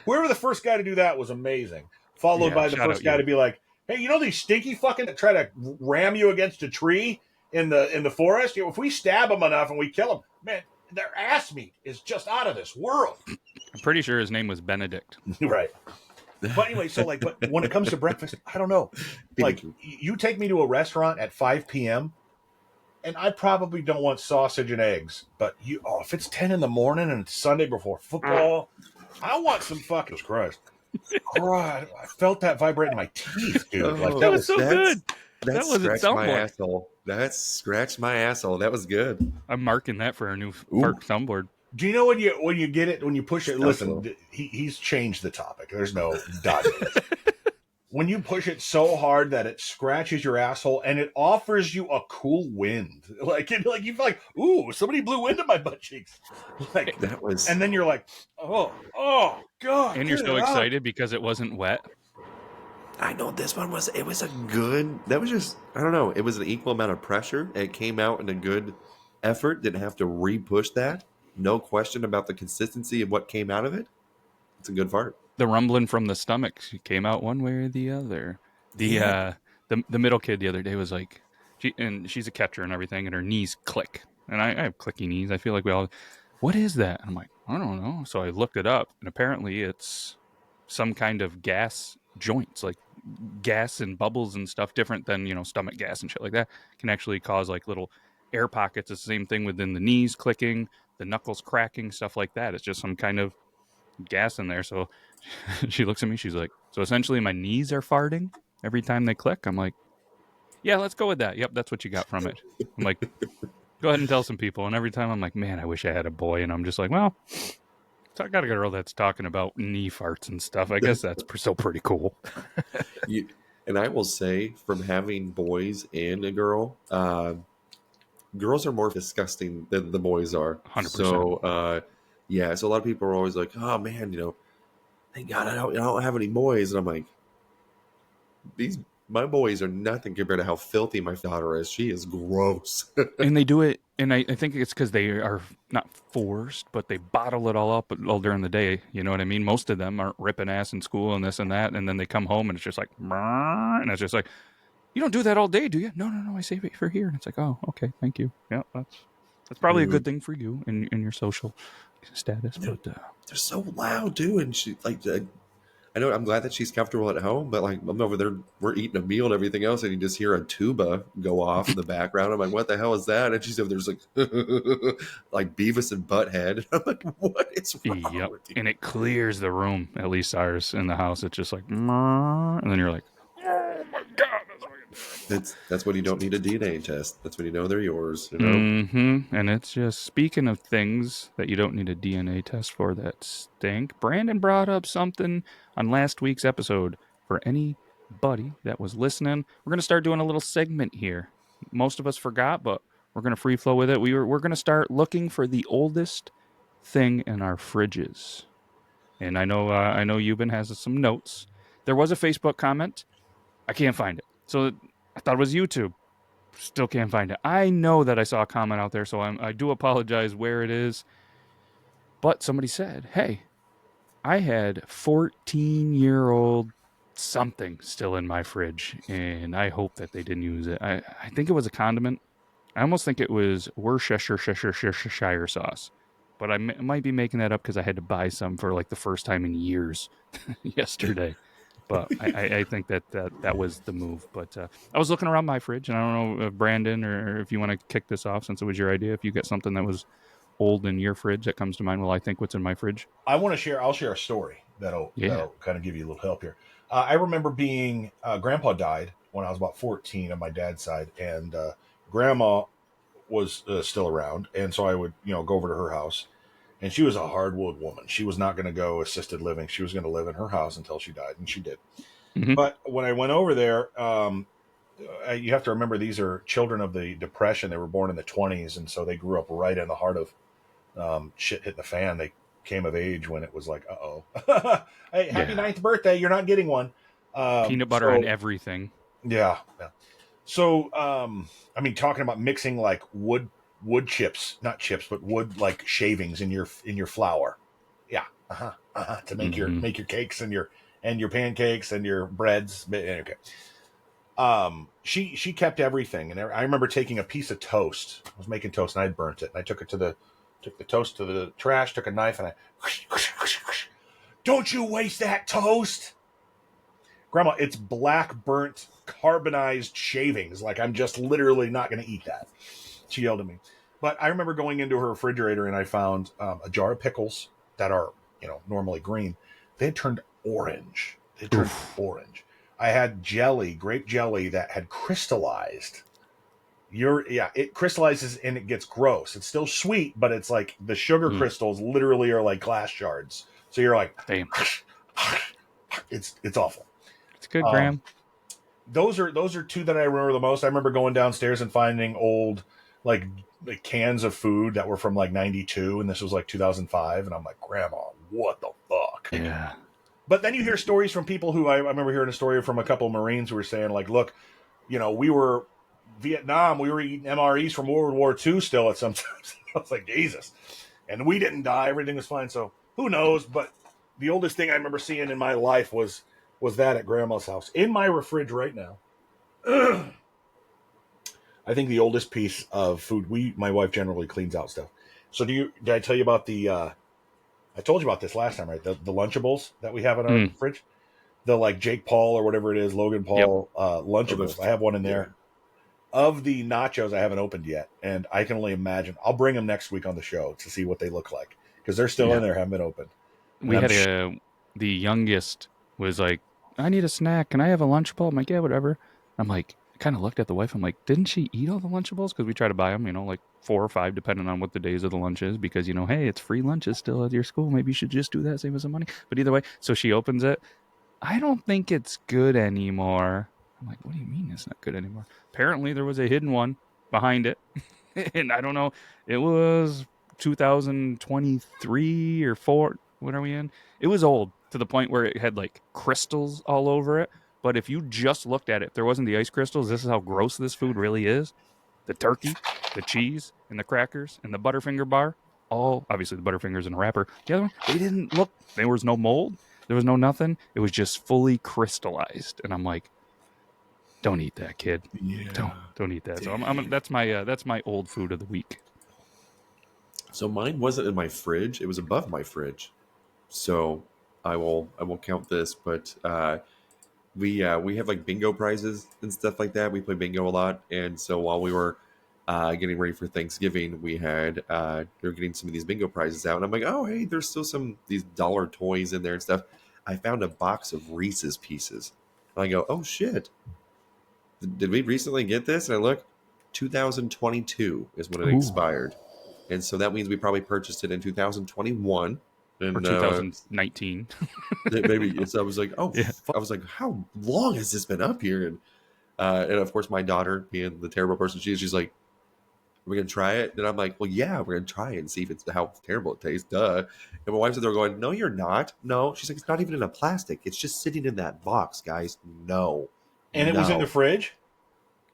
whoever the first guy to do that was amazing. Followed by the first guy to be like, hey, these stinky fucking that try to ram you against a tree in the forest, if we stab them enough and we kill them, man, their ass meat is just out of this world. I'm pretty sure his name was Benedict. Right. But anyway, but when it comes to breakfast, I don't know. Like, you take me to a restaurant at 5 p.m., and I probably don't want sausage and eggs. But if it's 10 in the morning and it's Sunday before football, I want some fucking Christ. God, I felt that vibrate in my teeth, dude. Like that was so good. That scratched my asshole. That scratched my asshole. That was good. I'm marking that for our new soundboard. Do you know when you get it, when you push it? Listen, he's changed the topic. There's no dodging it. When you push it so hard that it scratches your asshole and it offers you a cool wind, like you feel like, ooh, somebody blew wind in my butt cheeks. Like that was, and then you're like, oh god, and you're so excited because it wasn't wet. I know this one was. It was a good. That was just, I don't know. It was an equal amount of pressure. It came out in a good effort. Didn't have to re-push that. No question about the consistency of what came out of it. It's a good fart. The rumbling from the stomach came out one way or the other. The middle kid the other day was like, she's a catcher and everything, and her knees click. And I have clicky knees. I feel like what is that? And I'm like, I don't know. So I looked it up, and apparently it's some kind of gas joints, like gas and bubbles and stuff, different than stomach gas and shit like that, can actually cause like little air pockets. It's the same thing within the knees clicking, the knuckles cracking, stuff like that. It's just some kind of gas in there. So she looks at me, she's like, so essentially my knees are farting every time they click? I'm like, yeah, let's go with that. Yep, that's what you got from it. I'm like, go ahead and tell some people. And every time I'm like, man, I wish I had a boy. And I'm just like, well, so I got a girl that's talking about knee farts and stuff. I guess that's still pretty cool. And I will say, from having boys and a girl, girls are more disgusting than the boys are. 100%. So, so a lot of people are always like, oh man, thank God I don't have any boys. And I'm like, my boys are nothing compared to how filthy my daughter is. She is gross. And they do it, and I think it's because they are not forced, but they bottle it all up all during the day. You know what I mean? Most of them aren't ripping ass in school and this and that, and then they come home and it's just like, and it's just like, you don't do that all day, do you? No, I save it for here. And it's like, oh, okay, thank you. Yeah, that's probably a good thing for you in your social status. But they're so loud too, and she like. I know I'm glad that she's comfortable at home, but like I'm over there, we're eating a meal and everything else, and you just hear a tuba go off in the background. I'm like, what the hell is that? And she's over there's like, like Beavis and Butthead. I'm like, what is wrong with you? And it clears the room. At least ours in the house, it's just like, and then you're like, oh my god, that's when you don't need a DNA test. That's when you know they're yours. Mm-hmm. And it's just, speaking of things that you don't need a DNA test for that stink, Brandon brought up something on last week's episode. For anybody that was listening, we're going to start doing a little segment here. Most of us forgot, but we're going to free flow with it. We're going to start looking for the oldest thing in our fridges. And I know Yuban has some notes. There was a Facebook comment. I can't find it. So I thought it was YouTube. Still can't find it. I know that I saw a comment out there, so I do apologize where it is. But somebody said, hey, I had 14-year-old something still in my fridge, and I hope that they didn't use it. I think it was a condiment. I almost think it was Worcestershire sauce. But I might be making that up because I had to buy some for like the first time in years yesterday. But I think that was the move. But I was looking around my fridge, and I don't know if Brandon or if you want to kick this off since it was your idea. If you get something that was old in your fridge that comes to mind, well, I think what's in my fridge. I'll share a story that'll kind of give you a little help here. I remember being Grandpa died when I was about 14 on my dad's side, and Grandma was still around, and so I would go over to her house, and she was a hardwood woman. She was not going to go assisted living. She was going to live in her house until she died, and she did. Mm-hmm. But when I went over there, you have to remember these are children of the Depression. They were born in the 20s, and so they grew up right in the heart of shit hitting the fan. They came of age when it was like, uh-oh. Hey, happy 9th birthday. You're not getting one. Peanut butter and everything. Yeah. So, I mean, talking about mixing like wood chips, not chips, but wood like shavings in your flour. Yeah. To make make your cakes and your pancakes and your breads. Okay. She kept everything, and I remember taking a piece of toast. I was making toast, and I burnt it, and I took the toast to the trash, took a knife, and don't you waste that toast, Grandma. It's black burnt carbonized shavings. Like, I'm just literally not going to eat that. She yelled at me. But I remember going into her refrigerator, and I found a jar of pickles that are normally green. They had turned orange. Orange. I had grape jelly that had crystallized. It crystallizes and it gets gross. It's still sweet, but it's like the sugar crystals literally are like glass shards. So you're like, damn, it's awful. It's good, Graham. Those are two that I remember the most. I remember going downstairs and finding old like cans of food that were from like 92, and this was like 2005, and I'm like, Grandma, what the fuck? Yeah. But then you hear stories from people who I remember hearing a story from a couple of Marines who were saying like, look, we were Vietnam, we were eating MREs from World War II still at some times. I was like, Jesus. And we didn't die. Everything was fine. So who knows? But the oldest thing I remember seeing in my life was that at Grandma's house. In my fridge right now, I think the oldest piece of food, my wife generally cleans out stuff. So did I tell you about I told you about this last time, right? The Lunchables that we have in our fridge. The like Jake Paul or whatever it is, Logan Paul Lunchables. I have one in there. Of the nachos, I haven't opened yet, and I can only imagine. I'll bring them next week on the show to see what they look like because they're still in there, haven't been opened. And we had the youngest was like, I need a snack. Can I have a Lunchable? I'm like, yeah, whatever. I'm like, I kind of looked at the wife. I'm like, didn't she eat all the Lunchables? Because we try to buy them, like 4 or 5, depending on what the days of the lunch is. Because, hey, it's free lunches still at your school. Maybe you should just do that, save us some money. But either way, so she opens it. I don't think it's good anymore. I'm like, what do you mean it's not good anymore? Apparently, there was a hidden one behind it. And I don't know. It was 2023 or 4. What are we in? It was old to the point where it had like crystals all over it. But if you just looked at it, if there wasn't the ice crystals, this is how gross this food really is. The turkey, the cheese, and the crackers, and the Butterfinger bar. All, obviously, the Butterfinger's in a wrapper. The other one, they didn't look. There was no mold. There was no nothing. It was just fully crystallized. And I'm like, don't eat that, kid. Yeah. Don't eat that. So that's my old food of the week. So mine wasn't in my fridge; it was above my fridge. So I won't count this, but we have like bingo prizes and stuff like that. We play bingo a lot, and so while we were getting ready for Thanksgiving, we were getting some of these bingo prizes out, and I'm like, oh hey, there's still these dollar toys in there and stuff. I found a box of Reese's Pieces, and I go, oh shit, did we recently get this? And I look, 2022 is when it expired. And so that means we probably purchased it in 2021. Or 2019. Maybe. So I was like, oh, yeah. I was like, how long has this been up here? And of course, my daughter, being the terrible person she is, she's like, we gonna try it? And I'm like, well, yeah, we're gonna try it and see if it's how terrible it tastes. Duh. And my wife's there going, no, you're not. No, she's like, it's not even in a plastic. It's just sitting in that box, guys. No, And it was in the fridge?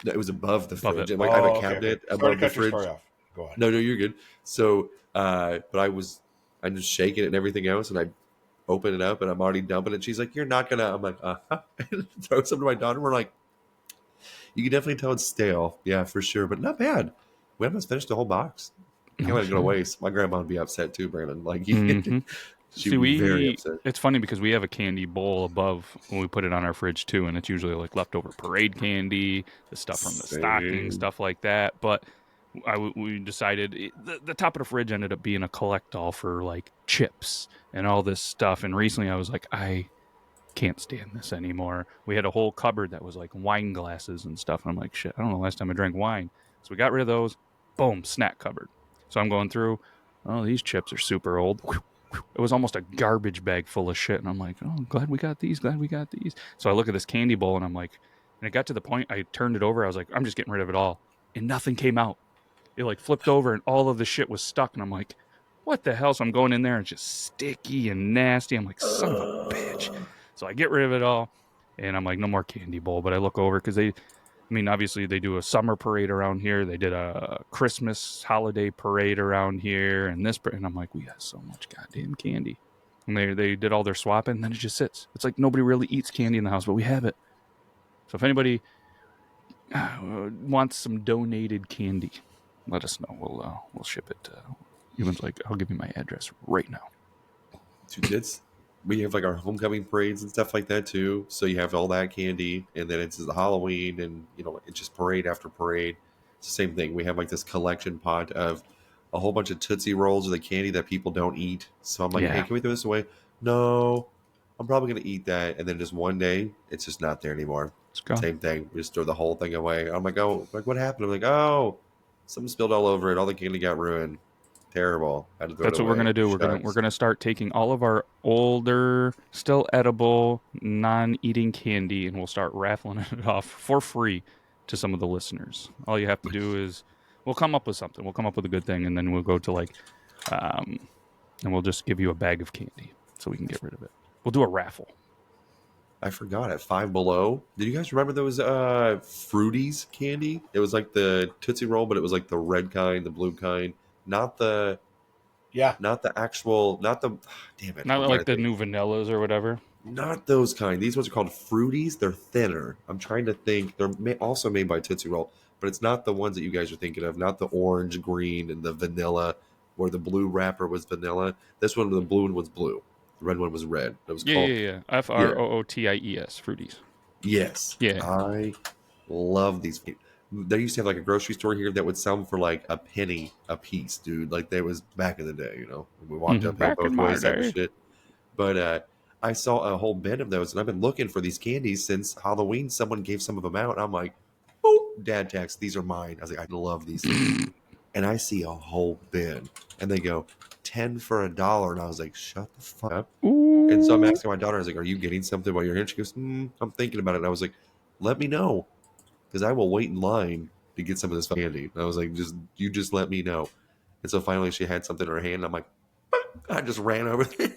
No, it was above the Above fridge. it. And, like, I have a Okay. cabinet Sorry above to the cut your fridge. story off. Go ahead. No, you're good. So, but I'm just shaking it and everything else, and I open it up and I'm already dumping it. She's like, "You're not gonna." I'm like, And throw some to my daughter. We're like, you can definitely tell it's stale, yeah, for sure, but not bad. We almost finished the whole box. Can't let it go to waste. My grandma would be upset too, Brandon. Like, she'd be very upset. It's funny because we have a candy bowl above when we put it on our fridge too, and it's usually like leftover parade candy, the stuff from the stocking, stuff like that. But we decided the top of the fridge ended up being a collect-all for like chips and all this stuff. And recently I was like, I can't stand this anymore. We had a whole cupboard that was like wine glasses and stuff. And I'm like, shit, I don't know the last time I drank wine. So we got rid of those. Boom, snack cupboard. So I'm going through, oh, these chips are super old. It was almost a garbage bag full of shit. And I'm like, oh, glad we got these. So I look at this candy bowl and I'm like, and it got to the point I turned it over. I was like, I'm just getting rid of it all. And nothing came out. It like flipped over and all of the shit was stuck. And I'm like, what the hell? So I'm going in there and it's just sticky and nasty. I'm like, son of a bitch. So I get rid of it all. And I'm like, no more candy bowl. But I look over because obviously they do a summer parade around here. They did a Christmas holiday parade around here. And I'm like, we got so much goddamn candy. And they did all their swapping and then it just sits. It's like nobody really eats candy in the house, but we have it. So if anybody wants some donated candy, let us know. We'll ship it. Yuban's like, I'll give you my address right now. We have like our homecoming parades and stuff like that too. So you have all that candy, and then it's the Halloween, and it's just parade after parade. It's the same thing. We have like this collection pot of a whole bunch of Tootsie Rolls or the candy that people don't eat. So I'm like, hey, can we throw this away? No, I'm probably gonna eat that, and then just one day it's just not there anymore. Same thing. We just throw the whole thing away. I'm like, oh, like what happened? I'm like, oh, something spilled all over it. All the candy got ruined. Terrible. That's what we're gonna do. We're gonna start taking all of our older, still edible, non-eating candy, and we'll start raffling it off for free to some of the listeners. All you have to do is we'll come up with something. We'll come up with a good thing, and then we'll go to and we'll just give you a bag of candy so we can get rid of it. We'll do a raffle. I forgot at Five Below. Did you guys remember those Fruities candy? It was like the Tootsie Roll, but it was like the red kind, the blue kind, not the actual, damn it, Not like the new vanillas or whatever. Not those kind. These ones are called Fruities. They're thinner. I'm trying to think. They're also made by Tootsie Roll, but it's not the ones that you guys are thinking of. Not the orange, green, and the vanilla, where the blue wrapper was vanilla. This one, the blue one was blue. The red one was red. It was called Frooties. Fruities. Yes. Yeah. I love these. They used to have like a grocery store here that would sell them for like a penny a piece, dude. Like there was back in the day, we walked up both ways type of shit. But I saw a whole bin of those, and I've been looking for these candies since Halloween. Someone gave some of them out, and I'm like, oh, dad text, these are mine. I was like, I love these things. And I see a whole bin, and they go 10 for $1, and I was like, shut the fuck up. Ooh. And so I'm asking my daughter, I was like, are you getting something while you're here? And she goes, I'm thinking about it. And I was like, let me know, because I will wait in line to get some of this candy. And I was like, you just let me know. And so finally she had something in her hand. And I'm like, I just ran over there.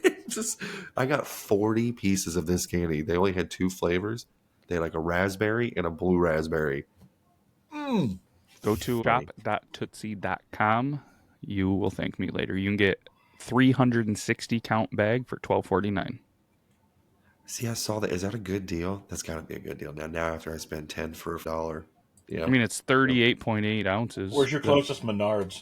I got 40 pieces of this candy. They only had 2 flavors. They had like a raspberry and a blue raspberry. Go to shop.tootsie.com. You will thank me later. You can get 360 count bag for $12.49. See, I saw that. Is that a good deal? That's got to be a good deal. Now after I spend 10 for $1. Yeah. I mean, it's 38.8 ounces. Where's your closest Menards?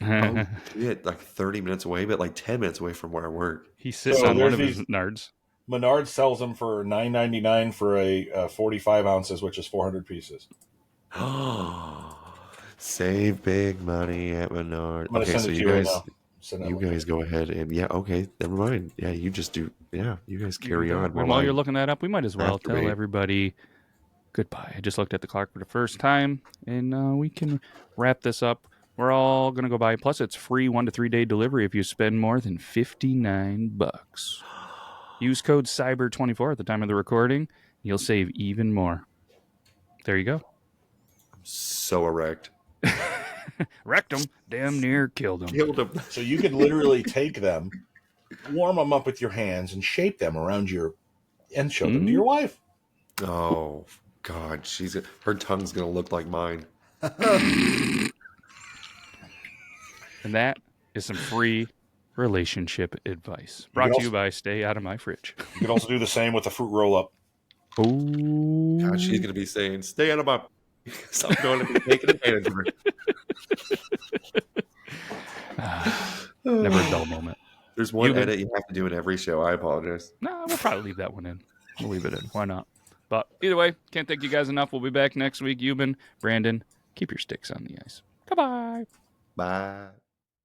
Oh, shit, like 30 minutes away, but like 10 minutes away from where I work. He sits on one of his Menards. Menards sells them for $9.99 for a 45 ounces, which is 400 pieces. Save big money at Menards. Okay, so you guys go ahead and okay, never mind. Yeah, you just do. Yeah, you guys carry on. While you're looking that up, we might as well tell everybody goodbye. I just looked at the clock for the first time, and we can wrap this up. We're all gonna go by. Plus, it's free 1 to 3 day delivery if you spend more than $59. Use code CYBER24 at the time of the recording. You'll save even more. There you go. I'm so erect. Wrecked them. Damn near killed them. Killed him. So you could literally take them, warm them up with your hands, and shape them around and show them to your wife. Oh God, her tongue's gonna look like mine. And that is some free relationship advice. Brought to you by Stay Out of My Fridge. You could also do the same with the fruit roll-up. Oh, God, she's gonna be saying, "Stay out of my." Stop going to be taking advantage of her. never a dull moment. There's one Yuban. edit you have to do in every show. I apologize. No, we'll probably leave that one in. We'll leave it in. Why not? But either way, can't thank you guys enough. We'll be back next week. Yuban, Brandon, keep your sticks on the ice. Goodbye. Bye.